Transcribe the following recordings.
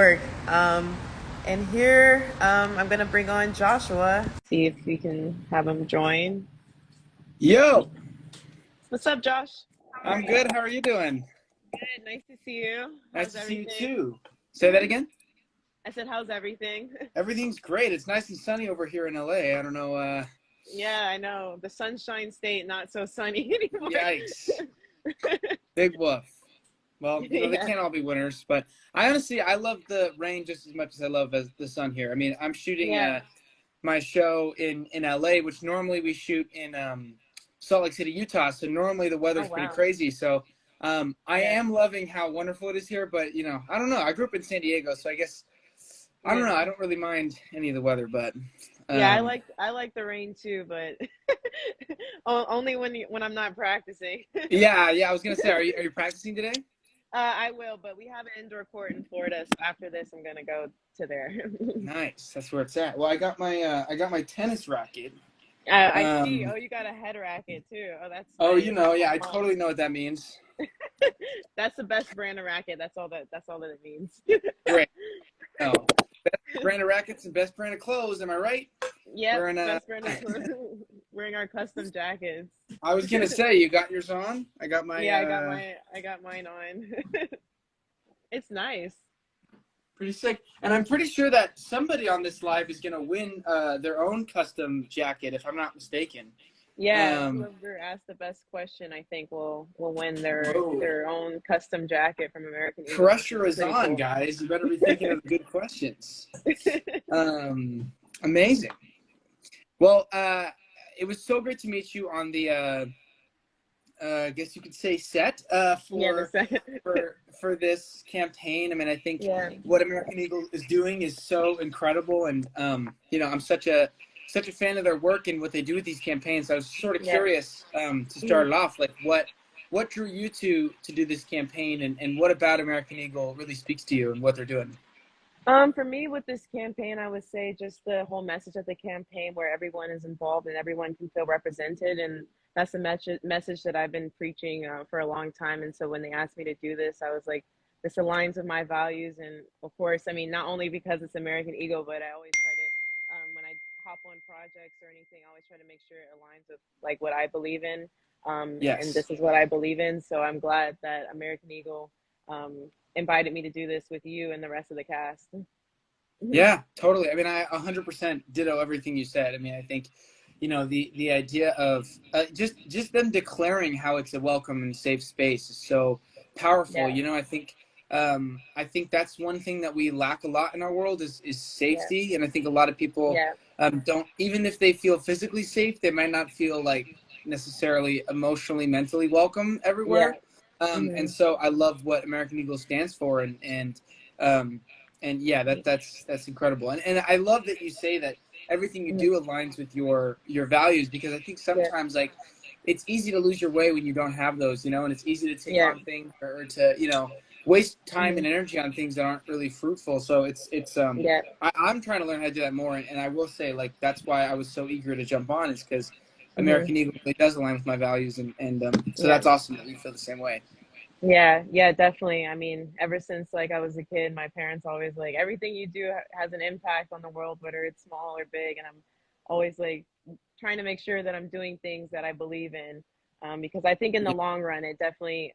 Work. And here, I'm gonna bring on Joshua. See if we can have him join. Yo, What's up, Josh? I'm good. How are you doing? Good. Nice to see you. Nice How's to see you everything? too. Say that again. I said, how's everything? Everything's great. It's nice and sunny over here in LA. I don't know. Yeah, I know. The Sunshine State, not so sunny anymore. Yikes. Big woof. Well, they Yeah. can't all be winners, but I love the rain just as much as I love as the sun here. I mean, I'm shooting Yeah. my show in LA, which normally we shoot in Salt Lake City, Utah. So normally the Oh, weather's pretty wow. crazy. So I Yeah. am loving how wonderful it is here. But I don't know. I grew up in San Diego, so I guess I don't know. Yeah. I don't really mind any of the weather, but Yeah, I um, like I like the rain too, but only when I'm not practicing. yeah. I was gonna say, are you practicing today? I will, but we have an indoor court in Florida, so after this, I'm gonna go to there. Nice. That's where it's at. Well, I got my tennis racket. I see. Um, Oh, you got a head racket too. Oh, that's oh, nice. yeah, I'm I on. totally know what that means. That's the best brand of racket. That's all that it means. Great. No, best brand of rackets and best brand of clothes. Am I right? Yep, We're in a. best brand of wearing our custom jackets. I was gonna say you got yours on. I got my Yeah, I got mine on. It's nice. pretty sick, and I'm pretty sure that somebody on this live is gonna win their own custom jacket, if I'm not mistaken. Yeah, Um, whoever asked the best question, I think will win Whoa. their own custom jacket from American Eagle, which Pressure is is pretty on, cool. guys. You better be thinking of good questions. Amazing. Well, it was so great to meet you on the, I guess you could say, set Yeah, the for second. for this campaign. I mean, I think Yeah, what American Eagle is doing is so incredible, and I'm such a fan of their work and what they do with these campaigns. I was sort of yeah. curious to start Mhm. it off, like what drew you to do this campaign, and what about American Eagle really speaks to you and what they're doing? For me with this campaign, I would say just the whole message of the campaign where everyone is involved and everyone can feel represented. And that's the message that I've been preaching for a long time. And so when they asked me to do this, I was like, this aligns with my values. And of course, I mean, not only because it's American Eagle, but I always try to, when I hop on projects or anything, I always try to make sure it aligns with like what I believe in. And Yes. this is what I believe in. So I'm glad that American Eagle invited me to do this with you and the rest of the cast. Yeah, totally. I mean, I 100% ditto everything you said. I mean, I think, the idea of just them declaring how it's a welcome and safe space is so powerful. Yeah, I think that's one thing that we lack a lot in our world is yeah, safety, and I think a lot of people yeah, don't, even if they feel physically safe, they might not feel like necessarily emotionally, mentally welcome yeah. everywhere. And Hmm. so I love what American Eagle stands for, um, and yeah, that's incredible. And I love that you say that everything you Hmm. do aligns with your values, because I think Yeah, sometimes, like, it's easy to lose your way when you don't have those, and it's easy to take yeah, on things, or to waste time hmm, and energy on things that aren't really fruitful. So yeah, I'm trying to learn how to do that more, and I will say, like, that's why I was so eager to jump on, is because hmm, American Eagle really does align with my values, and so yeah. that's awesome that you feel the same way. Yeah, yeah, definitely. I mean, ever since like I was a kid, my parents always like everything you do has an impact on the world, whether it's small or big. And I'm always like trying to make sure that I'm doing things that I believe in, because I think in the Yeah. long run, it definitely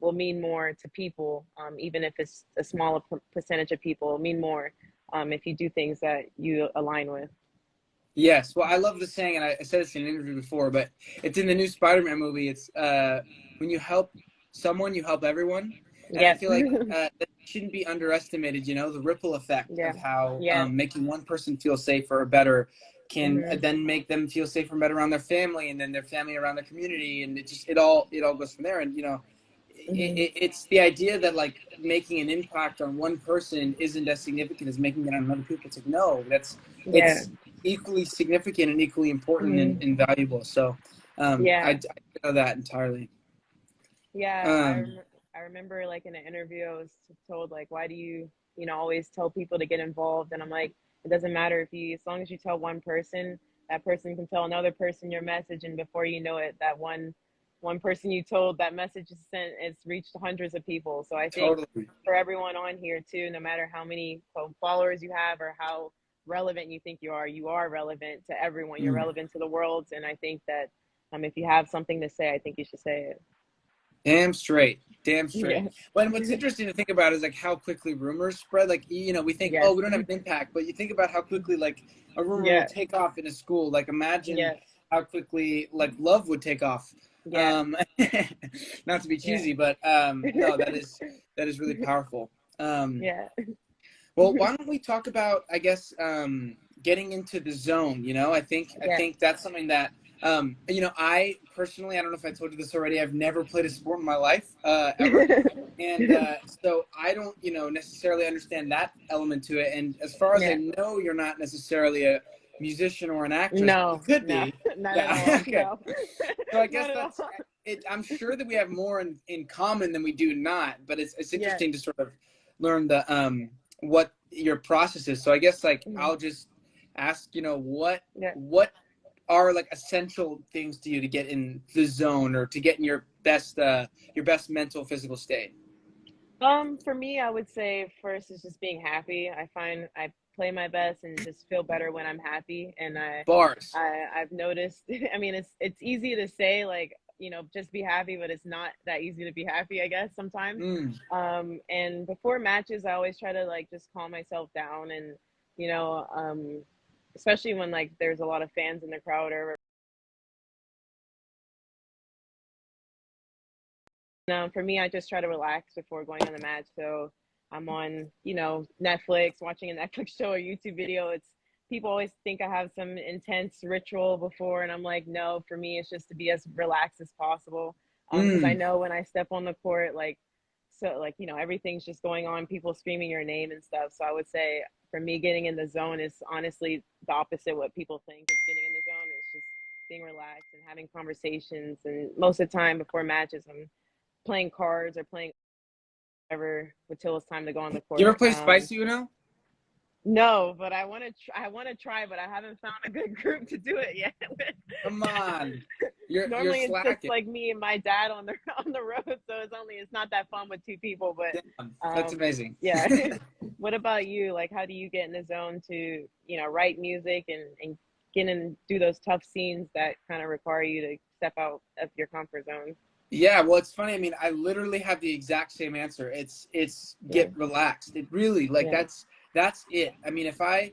will mean more to people, even if it's a smaller percentage of people, it'll mean more if you do things that you align with. Yes, well, I love the saying, and I said this in an interview before, but it's in the new Spider-Man movie. It's when you help someone, you help everyone, and I Yeah, feel like that shouldn't be underestimated. The ripple effect yeah, of how yeah, making one person feel safer or better can hmm, then make them feel safer and better around their family, and then their family around their community, and it all goes from there. And hmm, it's the idea that, like, making an impact on one person isn't as significant as making it on other people. It's like, no, yeah, it's equally significant and equally important and, hmm, and valuable. So yeah. I know that entirely. Yeah, Um, I remember like in an interview I was told like why do you always tell people to get involved, and I'm like, it doesn't matter if you, as long as you tell one person, that person can tell another person your message, and before you know it, that one one person you told, that message is sent, it's reached hundreds of people. So I think Totally. for everyone on here too, no matter how many followers you have or how relevant you think you are relevant to everyone. You're Mm. relevant to the world. And I think that if you have something to say, I think you should say it. Damn straight. Damn straight. Yeah. When what's interesting to think about is like how quickly rumors spread. Like, we think, oh, Yes. we don't have an impact, but you think about how quickly like a rumor will Yeah. take off in a school. Like, imagine Yeah. how quickly like love would take off. Yeah. Um, not to be Yeah. cheesy, but no, that is really powerful. Um, Yeah. well, why don't we talk about, I guess, getting into the zone? I Yeah. think that's something that, I personally, I don't know if I told you this already. I've never played a sport in my life, ever, and so I don't, necessarily understand that element to it. And as far as I Yeah. know, you're not necessarily a musician or an actress, but you No, could no, be. not at Yeah. all. Okay. No, So I guess not at that's all. it. I'm sure that we have more in common than we do not, but it's Yeah. interesting to sort of learn the what your process is. So I guess like Mhm. I'll just ask, Yeah. what are like essential things to you to get in the zone or to get in your best mental physical state. For me, I would say first is just being happy. I find I play my best and just feel better when I'm happy. And Bars. I've noticed. I mean, it's easy to say like just be happy, but it's not that easy to be happy. I guess sometimes. Mm. And before matches, I always try to like just calm myself down and you know, um, especially when like there's a lot of fans in the crowd or for me, I just try to relax before going on the match. So I'm on, Netflix, watching a Netflix show or YouTube video. It's people always think I have some intense ritual before, and I'm like, no, for me, it's just to be as relaxed as possible. Because I Mm. know when I step on the court, everything's just going on, people screaming your name and stuff. So I would say for me, getting in the zone is honestly the opposite what people think is getting in the zone. It's just being relaxed and having conversations. And most of the time before matches, I'm playing cards or playing whatever until it's time to go on the You ever court. play Spicy Uno? No, but I want to. I want to try, but I haven't found a good group to do it yet. Come on. You're Normally, it's just slacking. like me and my dad on the on the road, so it's not that fun with two people. But Damn, that's amazing. yeah. What about you? Like, how do you get in the zone to write music and get in and do those tough scenes that kind of require you to step out of your comfort zone? Yeah, well, it's funny. I mean, I literally have the exact same answer. It's Yeah. get relaxed. It really like Yeah. that's it. I mean, if I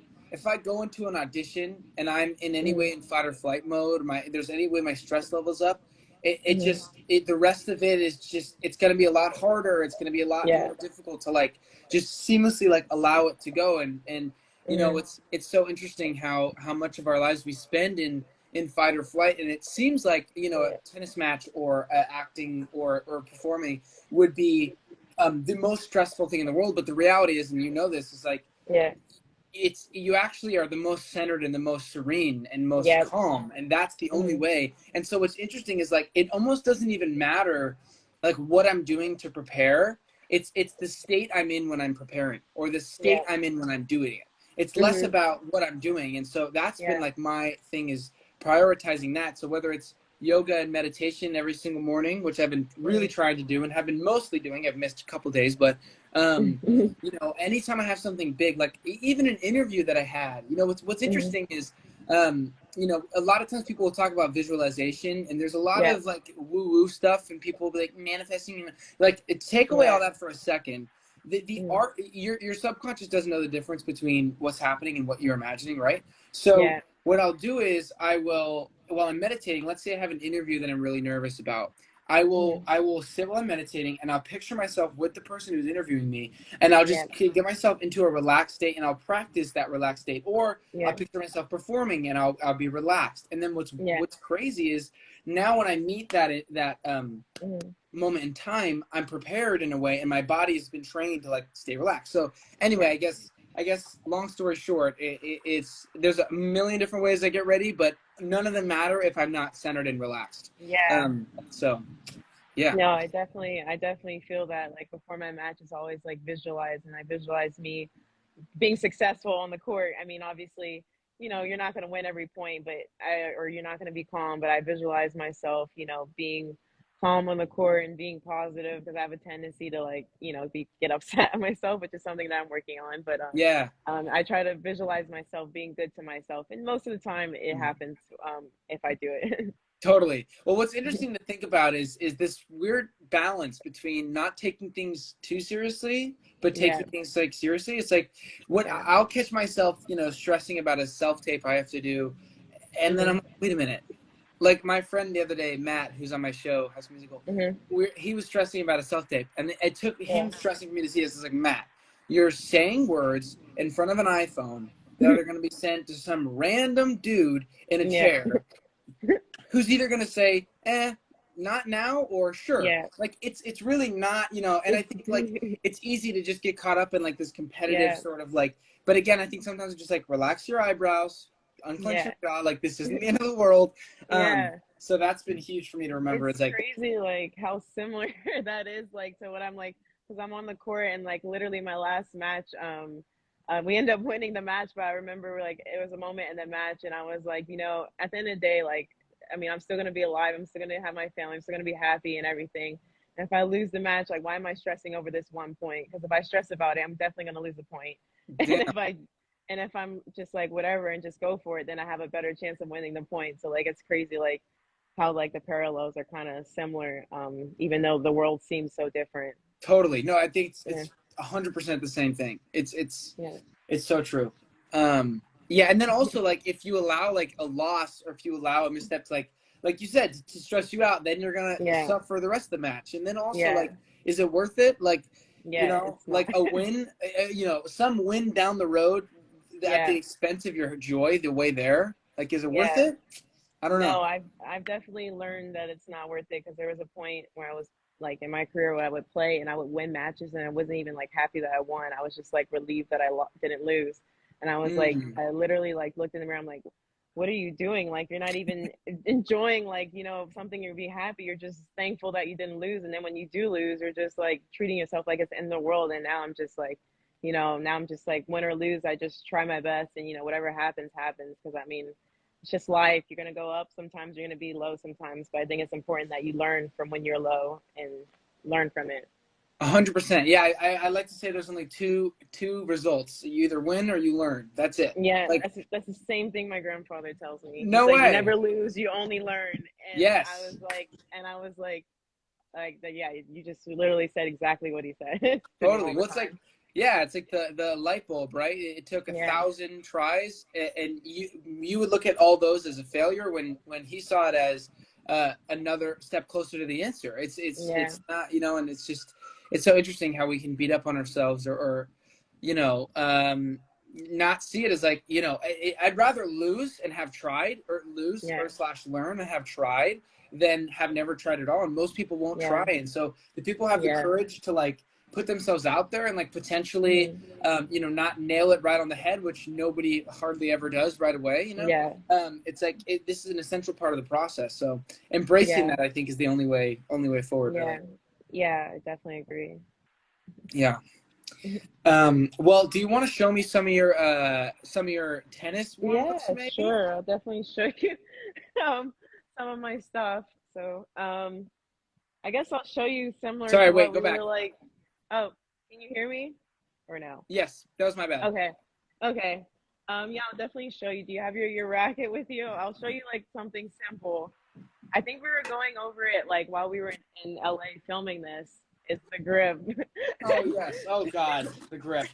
go into an audition and I'm in any Mm-hmm. way in fight or flight mode, there's any way my stress levels up, it Mm-hmm. just the rest of it is just it's gonna be a lot harder. It's gonna be a lot Yeah. more difficult to like just seamlessly like allow it to go. And Mm-hmm. it's so interesting how much of our lives we spend in fight or flight, and it seems like a Yeah. tennis match or acting or performing would be the most stressful thing in the world, but the reality is, and this, is like Yeah. it's you actually are the most centered and the most serene and most Yeah. calm, and that's the only Mm-hmm. way. And so what's interesting is like it almost doesn't even matter like what I'm doing to prepare. It's the state I'm in when I'm preparing, or the state Yeah. I'm in when I'm doing it. It's less Mhm. about what I'm doing. And so that's been Yeah. like my thing, is prioritizing that. So whether it's yoga and meditation every single morning, which I've been really Mhm. trying to do and have been mostly doing, I've missed a couple days, but um Mhm. anytime I have something big, like even an interview that I had, what's Mhm. interesting is, a lot of times people will talk about visualization, and there's a lot Yeah. of like woo woo stuff, and people will be like manifesting, like take away Yeah. all that for a second. The Mhm. art, your subconscious doesn't know the difference between what's happening and what you're imagining, right? So Yeah. what I'll do is I will, while I'm meditating, let's say I have an interview that I'm really nervous about. I will Mhm. I will sit while I'm meditating, and I'll picture myself with the person who's interviewing me, and I'll Yeah. just get myself into a relaxed state, and I'll practice that relaxed state. Or I'll Yeah. picture myself performing, and I'll be relaxed. And then Yeah. what's crazy is now when I meet that Mhm. moment in time, I'm prepared in a way, and my body has been trained to like stay relaxed. So anyway, Yeah. I guess long story short, it's there's a million different ways I get ready, but none of them matter if I'm not centered and relaxed. Yeah. So yeah. No, I definitely feel that like before my match is always like visualize and I visualize me being successful on the court. I mean, obviously, you're not going to win every point, or you're not going to be calm, but I visualize myself, being calm on the court and being positive, because I have a tendency to like, get upset at myself, which is something that I'm working on. But Yeah. I try to visualize myself being good to myself, and most of the time it Mhm. happens if I do it. Totally. Well, what's interesting to think about is this weird balance between not taking things too seriously, but Yeah, taking things like seriously. It's like what yeah. I'll catch myself, stressing about a self tape I have to do, and then I'm Mhm. like, wait a minute. Like my friend the other day, Matt, who's on my show, House Musical, Mhm. he was stressing about a self tape, and it took Yeah. him stressing for me to see this. It's like, Matt, you're saying words in front of an iPhone that are going to be sent to some random dude in a Yeah. chair who's either going to say, not now, or sure. Yeah. Like it's really not, and I think like it's easy to just get caught up in like this competitive Yeah. sort of like, but again, I think sometimes it's just like relax your eyebrows, unclench Yeah. your jaw, like this isn't the end of the world. Yeah. So that's been huge for me to remember. It's It's like, crazy like how similar that is like to what I'm like, because I'm on the court and like literally my last match, we ended up winning the match, but I remember like it was a moment in the match and I was like, at the end of the day, like, I mean, I'm still gonna be alive, I'm still gonna have my family, I'm still gonna be happy and everything. And if I lose the match, like why am I stressing over this one point? Because if I stress about it, I'm definitely gonna lose the point. And damn, if I'm just like whatever and just go for it, then I have a better chance of winning the point. So like it's crazy like how like the parallels are kind of similar, even though the world seems so different. totally. No, I think Yeah, it's 100% the same thing. yeah, It's so true. Yeah, and then also like if you allow like a loss or if you allow a misstep to like you said to stress you out, then you're gonna yeah, suffer the rest of the match. And then also yeah, like, is it worth it? Like, yeah. It's not. like a win, some win down the road at the Yeah, expense of your joy the way there. Like, is it worth yeah. it? I don't know. No, I've definitely learned that it's not worth it, because there was a point where I was like in my career where I would play and I would win matches and I wasn't even like happy that I won. I was just like relieved that didn't lose. And I was like, Mm, I literally like looked in the mirror. I'm like, what are you doing? Like you're not even enjoying like something you'd be happy. You're just thankful that you didn't lose. And then when you do lose, you're just like treating yourself like it's in the world. And now I'm just like, now I'm just like win or lose, I just try my best and whatever happens happens. Because I mean, it's just life. You're going to go up sometimes, you're going to be low sometimes, but I think it's important that you learn from when you're low and learn from it. 100%. Yeah, I like to say there's only two results. You either win or you learn. That's it. Yeah, Like, that's the same thing my grandfather tells me. He's no like, you way. never lose, you only learn. And I Yes, was like, yeah, you just literally said exactly what he said to me all totally. the Well, it's like, time. yeah, it's like the light bulb, right? It took a Yeah, thousand tries, and you would look at all those as a failure when he saw it as another step closer to the answer. yeah, It's not, and it's just it's so interesting how we can beat up on ourselves or you know not see it as like I'd rather lose and have tried, or lose yeah, or slash learn and have tried, than have never tried at all. And most people won't try, yeah, and so the people have the yeah. courage to like put themselves out there and like potentially Hmm. not nail it right on the head, which nobody hardly ever does right away. Yeah, It's like this is an essential part of the process. So embracing yeah, that, I think, is the only way forward, really. yeah, yeah. I definitely agree. Yeah. Well, do you want to show me some of your tennis Yeah, warm-ups, maybe? sure. I'll definitely show you um, some of my stuff. So, I guess I'll show you similar Sorry, to wait, what go we were back. like. Oh, can you hear me or no? Yes, that was my bad. Okay, okay. Yeah, I'll definitely show you. Do you have your racket with you? I'll show you like something simple. I think we were going over it like while we were in LA filming this. It's the grip. Oh yes. Oh God, the grip.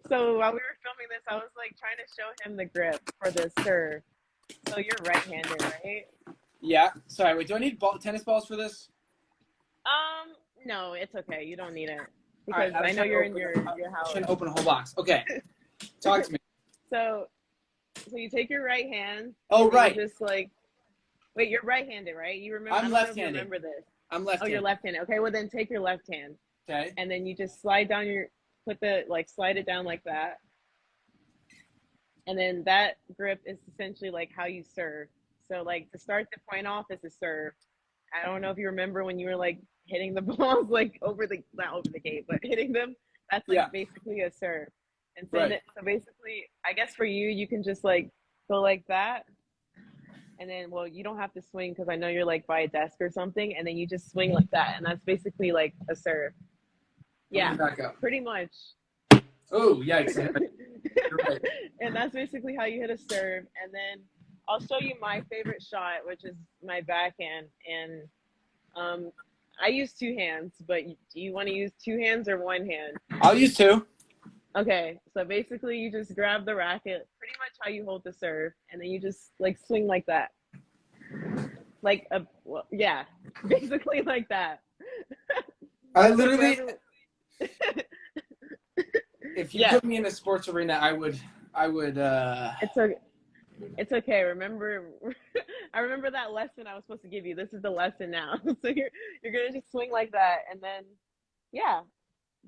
So while we were filming this, I was like trying to show him the grip for the serve. So you're right-handed, right? Yeah. Sorry, wait. Do I need tennis balls for this? No, it's okay. You don't need it All right. because I know you're in your I was trying house. to open a whole box. Okay. Talk to me. So you take your right hand Oh and then you right. just like wait, you're right-handed, right? You remember? I I'm don't know if you left-handed. remember this. I'm Oh, you're left-handed. left-handed. Okay, well then take your left hand Okay. and then you just slide down slide it down like that. And then that grip is essentially like how you serve. So like to start the point off is a serve. I don't know if you remember when you were like hitting the balls like over the not over the gate, but hitting them. That's like Yeah. basically a serve. And Right. so basically, I guess for you, you can just like go like that, and then, well, you don't have to swing because I know you're like by a desk or something, and then you just swing like that, and that's basically like a serve. Let me Yeah, back up. pretty much. Oh, yikes. You're right. And that's basically how you hit a serve. And then I'll show you my favorite shot, which is my backhand. And I use two hands, but do you want to use two hands or one hand? I'll use two. Okay, so basically you just grab the racket, pretty much how you hold the serve, and then you just like swing like that. Like a, well, yeah, basically like that. I So for literally, everyone, if you yeah, put me in a sports arena, I would, it's okay. It's okay. Remember, I remember that lesson I was supposed to give you. This is the lesson now. So you're gonna just swing like that, and then yeah.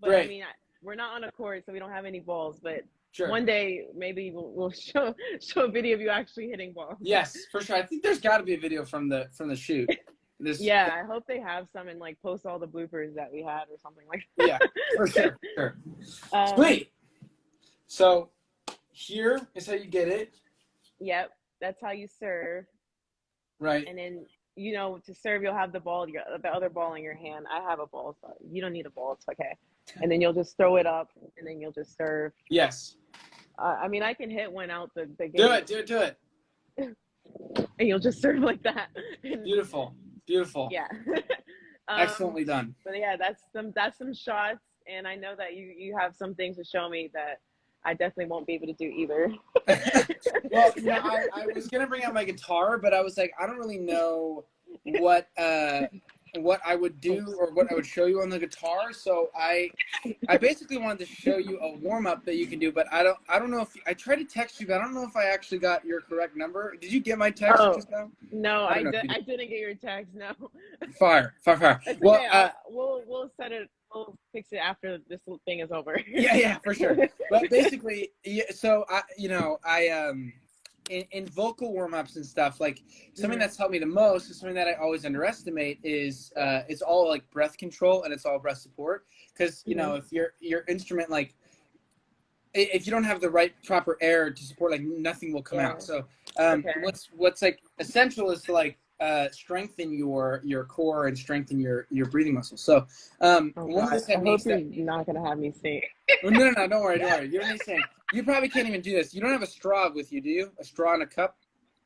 But I great. mean, we're not on a court, so we don't have any balls. But Sure. one day maybe we'll show a video of you actually hitting balls. Yes, for sure. I think there's got to be a video from the shoot. This, Yeah, I hope they have some and like post all the bloopers that we had or something like yeah, that. for sure. Sure. Um, Sweet. So here is how you get it. yep, that's how you serve, Right. and then to serve you'll have the other ball in your hand. I have a ball, so you don't need a ball. It's okay. And then you'll just throw it up, and then you'll just serve. Yes. I mean, I can hit one out the Do gate, it. Do it. Do it. and you'll just serve like that. And, Beautiful. Beautiful. yeah. Excellently done. But yeah, that's some shots, and I know that you have some things to show me that I definitely won't be able to do either. Well, I was gonna bring out my guitar, but I was like, I don't really know what I would do or what I would show you on the guitar. So I basically wanted to show you a warm up that you can do, but I don't know if I tried to text you, but I don't know if I actually got your correct number. Did you get my text just now? No, I don't know I didn't get your text. No. Fire. It's Well, okay. We'll set it. We'll fix it after this thing is over. yeah, for sure. But basically, so I in vocal warm-ups and stuff, like something that's helped me the most is something that I always underestimate is it's all like breath control and it's all breath support, because if your instrument, like if you don't have the right proper air to support, like nothing will come out. So Okay. what's like essential is to like strengthen your core and strengthen your breathing muscles. So one of the techniques I hope you're not gonna have me sing. no, don't worry. You don't need to sing. You probably can't even do this. You don't have a straw with you, do you? A straw in a cup?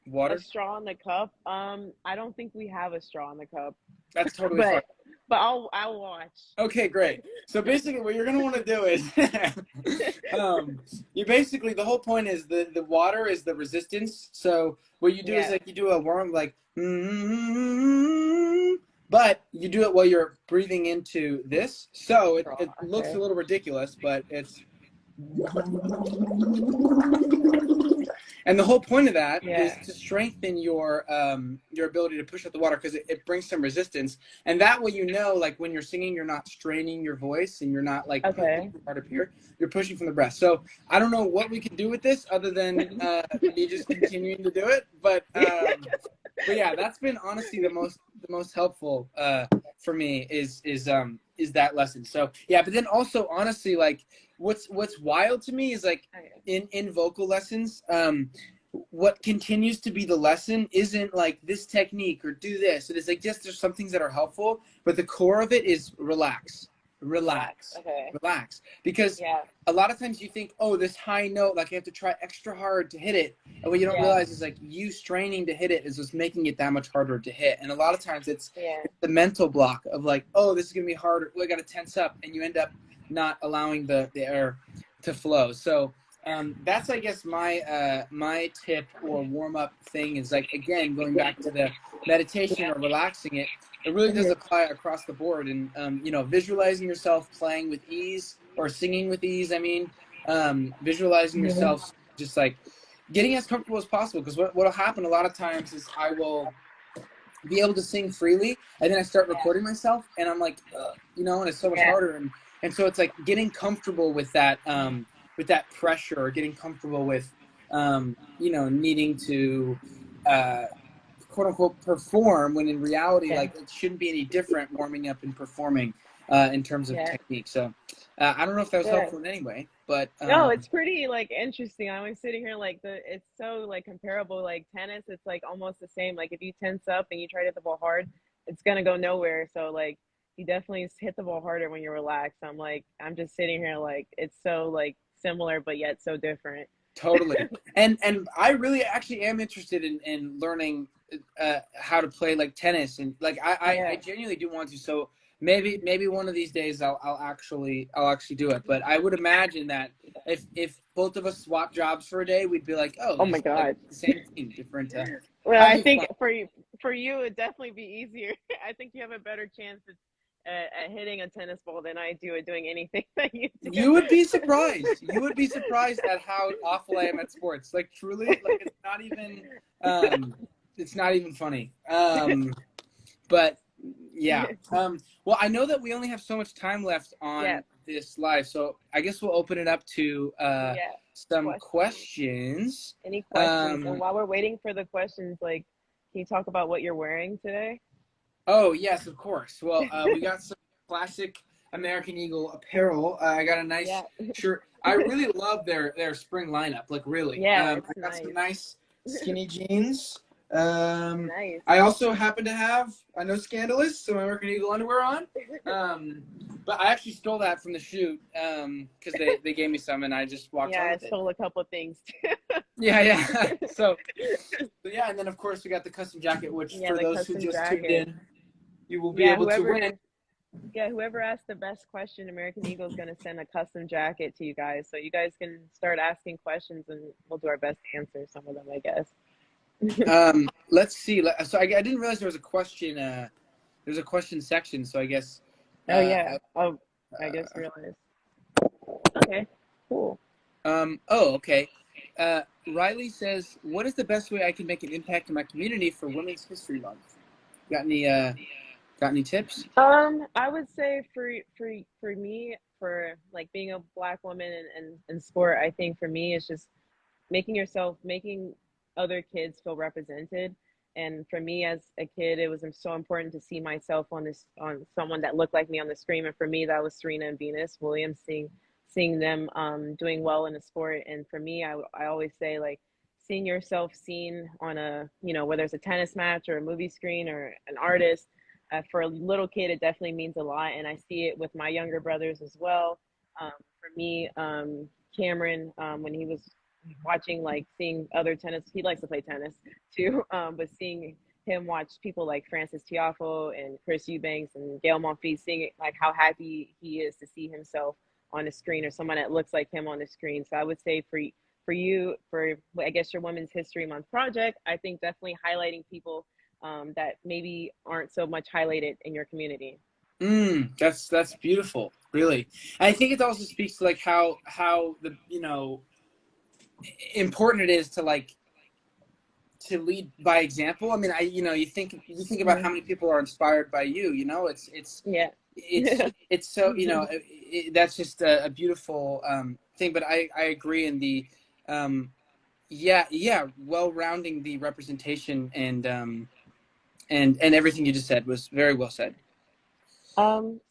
Water? A straw in the cup? I don't think we have a straw in the cup. That's totally fine. But I'll watch. Okay, great. So basically what you're going to want to do is you basically, the whole point is the water is the resistance. So what you do is like you do a warm like but you do it while you're breathing into this. So it looks a little ridiculous, but it's and the whole point of that is to strengthen your ability to push out the water, because it brings some resistance, and that way like when you're singing you're not straining your voice and you're not like pushing hard up here, you're pushing from the breast. So I don't know what we could do with this other than me just continuing to do it, but yeah, that's been honestly the most helpful for me is that lesson. So yeah, but then also honestly, like what's wild to me is like in vocal lessons, what continues to be the lesson isn't like this technique or do this. It is like just there's some things that are helpful, but the core of it is relax. Because a lot of times you think, oh, this high note, like you have to try extra hard to hit it, and what you don't realize is like you straining to hit it is just making it that much harder to hit. And a lot of times it's the mental block of like, oh, this is gonna be harder, I gotta tense up, and you end up not allowing the air to flow. So that's, I guess, my tip or warm-up thing is like, again, going back to the meditation or relaxing it really does apply across the board. And visualizing yourself playing with ease or singing with ease, I mean, visualizing yourself just like getting as comfortable as possible, because what'll happen a lot of times is I will be able to sing freely, and then I start recording myself and I'm like and it's so much harder, and so it's like getting comfortable with that pressure, or getting comfortable with needing to quote unquote perform, when in reality like it shouldn't be any different warming up and performing. in terms of Yeah. technique. So I don't know if that was Yeah. helpful in any way, but No, it's pretty like interesting. I was sitting here like it's so like comparable. Like tennis, it's like almost the same. Like if you tense up and you try to hit the ball hard, it's gonna go nowhere. So like you definitely hit the ball harder when you're relaxed. I'm just sitting here like it's so like similar but yet so different. totally. And I really actually am interested in learning how to play like tennis, and like I Yeah. genuinely do want to. So maybe one of these days I'll actually do it. But I would imagine that if both of us swap jobs for a day, we'd be like, oh, Oh this my is like God. the same thing, different. Well, That'd I be think fun. for you it'd definitely be easier. I think you have a better chance at hitting a tennis ball than I do at doing anything that you do. You would be surprised. You would be surprised at how awful I am at sports. Like truly, like um it's not even funny. But yeah. Well, I know that we only have so much time left Yeah. on this live, so I guess we'll open it up to Yeah. some Questions. questions. Any questions? And Um while we're waiting for the questions, like, can you talk about what you're wearing today? oh, yes, of course. Well, we got some classic American Eagle apparel. I got a nice Yeah. shirt. I really love their spring lineup. Like really, Yeah, I it's got some nice. nice skinny jeans. Um, Nice. I also happen to have, I know scandalous, some American Eagle underwear on. Um, but I actually stole that from the shoot because they gave me some and I just walked Yeah, home I with it. stole a couple things too. Yeah, yeah. So yeah, and then of course we got the custom jacket, which Yeah, for the those who custom just tuned jacket. in, you will be Yeah, able to whoever win. whoever asked the best question, American Eagle is gonna send a custom jacket to you guys. So you guys can start asking questions and we'll do our best to answer some of them, I guess. Let's see. So I didn't realize there was a question. There's a question section. So I guess. Oh yeah. Uh, Oh, I just realized. Okay, cool. oh, okay. Riley says, "What is the best way I can make an impact in my community for Women's History Month? Got any? Got any tips?" I would say for me, for like being a black woman in sport, I think for me it's just making other kids feel represented. And for me as a kid, it was so important to see myself on someone that looked like me on the screen. And for me, that was Serena and Venus Williams, seeing them doing well in a sport. And for me, I always say like seeing yourself seen on a, whether it's a tennis match or a movie screen or an artist, for a little kid, it definitely means a lot. And I see it with my younger brothers as well. For me, Cameron, when he was watching, like seeing other tennis, he likes to play tennis too, but seeing him watch people like Francis Tiafoe and Chris Eubanks and Gail Monfils, seeing it, like how happy he is to see himself on the screen or someone that looks like him on the screen. So I would say for you, for I guess your Women's History Month project, I think definitely highlighting people that maybe aren't so much highlighted in your community. That's beautiful. Really, and I think it also speaks to like how the important it is to like to lead by example. I mean, you think about how Mm-hmm. many people are inspired by you. Yeah. It's so that's just a beautiful thing. But I agree in the yeah, well rounding the representation and everything you just said was very well said.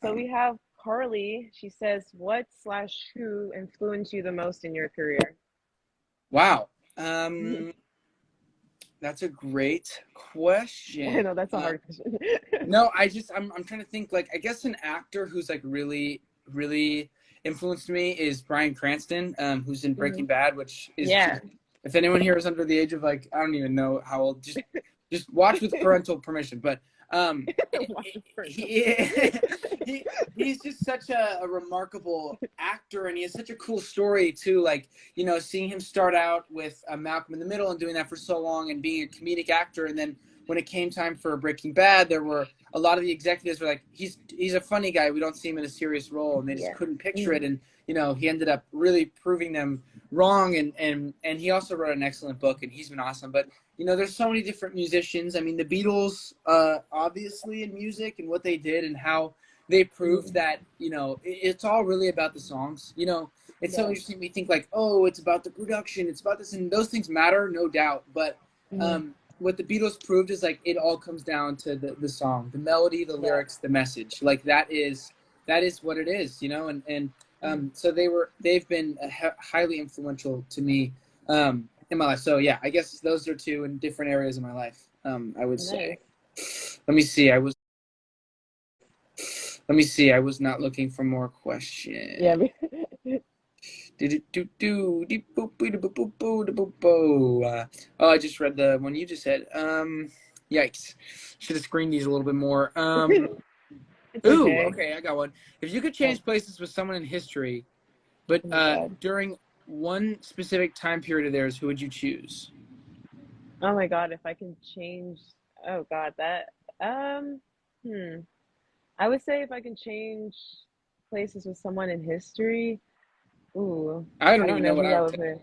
So we have Carly. She says, "What slash who influenced you the most in your career?" Wow. Um, that's a great I question. know that's a hard question. No, I'm trying to think. Like, I guess an actor who's like really influenced me is Bryan Cranston, who's in Hmm. Breaking Bad, which is Yeah. just, if anyone here is under the age of like I don't even know how old, just watch with parental permission. But um, Watch the first one. he, he he's just such a remarkable actor, and he has such a cool story too. Like seeing him start out with Malcolm in the Middle and doing that for so long, and being a comedic actor, and then when it came time for Breaking Bad, there were a lot of the executives were like, he's a funny guy. We don't see him in a serious role, and they just Yeah. couldn't picture it. Hmm. And he ended up really proving them wrong. And he also wrote an excellent book, and he's been awesome. But there's so many different musicians. I mean, the Beatles, obviously in music and what they did and how they proved Hmm. that it's all really about the songs. It's so Yeah. interesting. We think like, oh, it's about the production, it's about this, and those things matter, no doubt. But Hmm. what the Beatles proved is like it all comes down to the song, the melody, the Yeah. lyrics, the message. Like that is what it is, you know. And so they've been highly influential to me in my life. So yeah, I guess those are two in different areas of my life. I would Nice. say. Let me see. I was not looking for more questions. Yeah. Oh, I just read the one you just said. Yikes. Should have screened these a little bit more. It's Ooh, okay. okay, I got one. If you could Oh, change places with someone in history, but oh my God. during one specific time period of theirs, who would you choose? Oh my God. If I can change, oh God, that, um, hmm. I would say if I can change places with someone in history, ooh, I I don't don't even know know what who I I would would pick.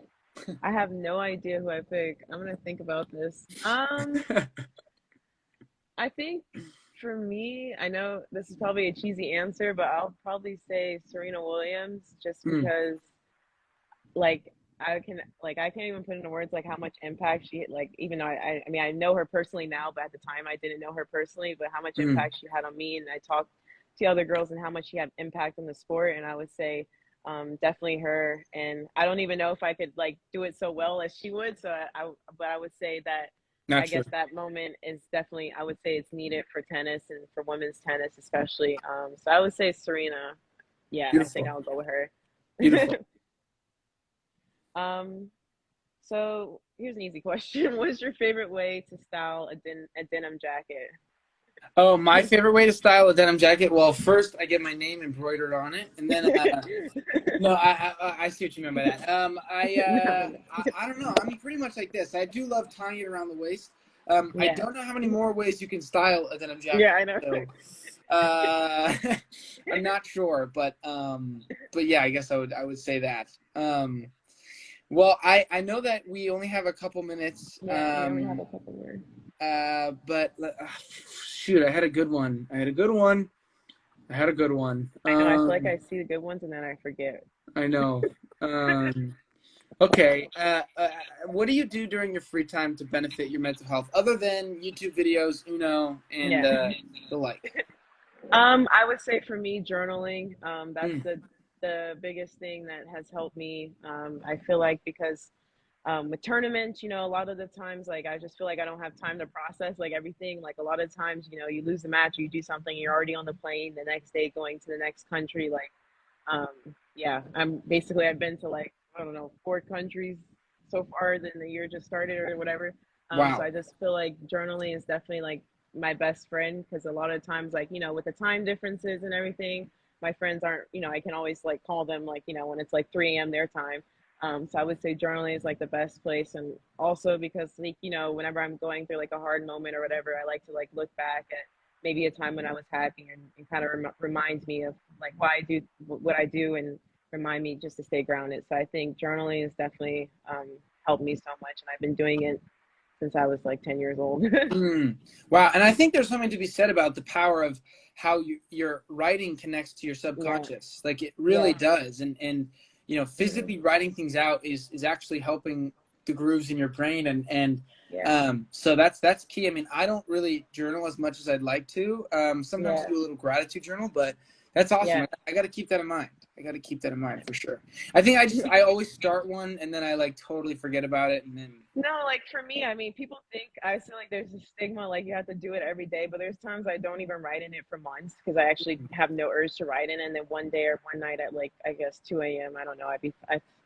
I have no idea who I pick. I'm gonna think about this. say. I think for me, I know this is probably a cheesy answer, but I'll probably say Serena Williams just Hmm, because like I can't even put into words like how much impact she like even though I mean I know her personally now, but at the time I didn't know her personally, but how much hmm. impact she had on me and I talked to other girls and how much she had impact on the sport and I would say definitely her and I don't even know if I could like do it so well as she would so but I would say that Not I true. guess that moment is definitely I would say it's needed for tennis and for women's tennis especially so I would say Serena. Yeah, I think Beautiful. I'll go with her. Beautiful. um so here's an easy question. What is your favorite way to style a denim jacket? Oh, my favorite way to style a denim jacket. Well, first I get my name embroidered on it, and then no, I see what you meant by that. No, I don't know. I mean, pretty much like this. I do love tying it around the waist. I yeah. don't know how many more ways you can style a denim Yeah, jacket. I know. So, uh, I'm not sure, but yeah, I guess I would say that. Well, I know that we only have a couple minutes. Yeah, we only have a couple more. But shoot, I had a good one. I had a good one. I had a good one. I know, I feel like I see the good ones and then I forget. I know. Um, okay. What do you do during your free time to benefit your mental health, other than YouTube videos, and Yeah. the like? I would say for me, journaling. That's Mm, the biggest thing that has helped me. I feel like because with tournaments, a lot of the times, like I just feel like I don't have time to process like everything. Like a lot of times, you lose the match, or you do something, you're already on the plane the next day going to the next country. Like, um, yeah, I've been to like I don't know 4 countries so far than the year just started or whatever. So wow. I just feel like journaling is definitely like my best friend because a lot of times, like with the time differences and everything, my friends aren't. I can always like call them like when it's like 3 a.m. their time. So I would say journaling is like the best place, and also because like whenever I'm going through like a hard moment or whatever, I like to like look back at maybe a time when I was happy and kind of reminds me of like why I do what I do and remind me just to stay grounded. So I think journaling has definitely helped me so much, and I've been doing it since I was like 10 years old. Mm, wow. And I think there's something to be said about the power of how your writing connects to your Yeah, subconscious. Like it really yeah, does. And physically writing things out is actually helping the grooves in your brain. And yeah, so that's key. I mean, I don't really journal as much as I'd like to. Sometimes I yeah, do a little gratitude journal, but that's awesome. yeah. I got to keep that in mind. I got to keep that in mind for sure. I think I always start one and then I like totally forget about it and then No, like for me, I mean, people think I feel like there's a stigma like you have to do it every day, but there's times I don't even write in it for months because I actually have no urge to write in. And then one day or one night at like I guess 2 a.m. I don't know.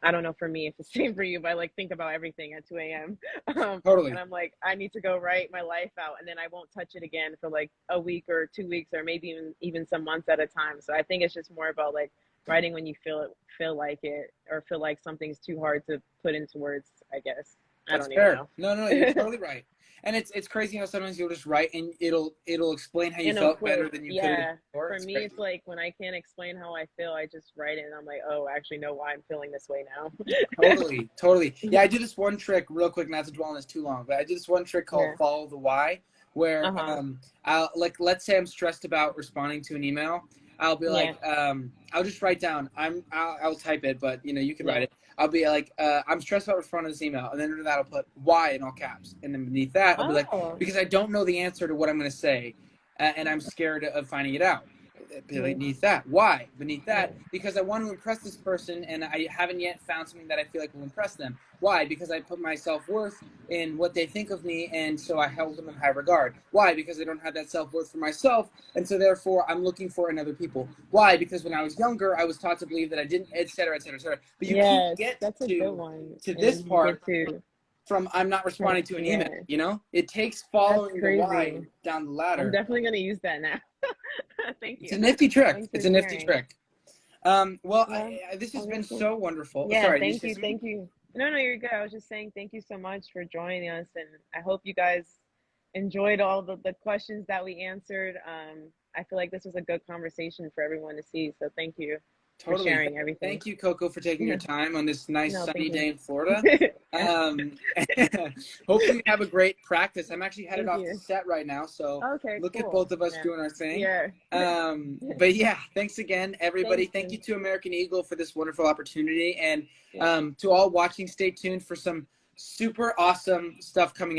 I don't know for me if it's the same for you, but I like think about everything at 2 a.m. And totally. I'm like I need to go write my life out, and then I won't touch it again for like a week or 2 weeks or maybe even some months at a time. So I think it's just more about like writing when you feel like it, or feel like something's too hard to put into words. I guess. I That's don't even fair. know. No, you're totally right. And it's crazy how sometimes you'll just write and it'll explain how you And it'll felt better click. than you could have Yeah. before. For It's me, crazy. it's like when I can't explain how I feel, I just write it and I'm like, oh, I actually know why I'm feeling this way now. Totally, totally. Yeah, I do this one trick real quick, not to dwell on this too long, but I do this one trick called Yeah. follow the why, where Uh-huh. I'll like let's say I'm stressed about responding to an email. I'll be Yeah. like, I'll just write down. I'll type it, but you can write Yeah. it. I'll be like, I'm stressed about responding to this email, and then under that I'll put why in all caps, and then beneath that I'll be like, Oh. because I don't know the answer to what I'm going to say, and I'm scared of finding it out. Mhm. beneath that. Why? Beneath that, Yeah. because I want to impress this person and I haven't yet found something that I feel like will impress them. Why? Because I put my self-worth in what they think of me, and so I held them in high regard. Why? Because I don't have that self-worth for myself, and so therefore I'm looking for in other people. Why? Because when I was younger, I was taught to believe that I didn't, et cetera, et cetera, et cetera. But you can't Yes, get that's a good one. to this And you part get to, from I'm not responding to an email. yeah, You know, it takes that's following the why crazy. down the I'm ladder. definitely gonna use that now. Thank It's you. a nifty trick. Thanks for It's a nifty sharing. trick. Well, Well, this has been wonderful. so wonderful. Yeah, Sorry, did you thank say you, something? thank you. No, no, you're good. I was just saying thank you so much for joining us, and I hope you guys enjoyed all the questions that we answered. I feel like this was a good conversation for everyone to see, so thank you for Totally. sharing everything. Thank you, Coco, for taking your time on this nice No, sunny thank day you. in Florida. Yeah, Um, hopefully you have a great practice. I'm actually headed thank off to you. set right now, so Okay, look at cool. both of us Yeah. doing our thing. Yeah. But yeah, thanks again, everybody. Thank Thank you you. to American Eagle for this wonderful opportunity, and Yeah. to all watching, stay tuned for some super awesome stuff coming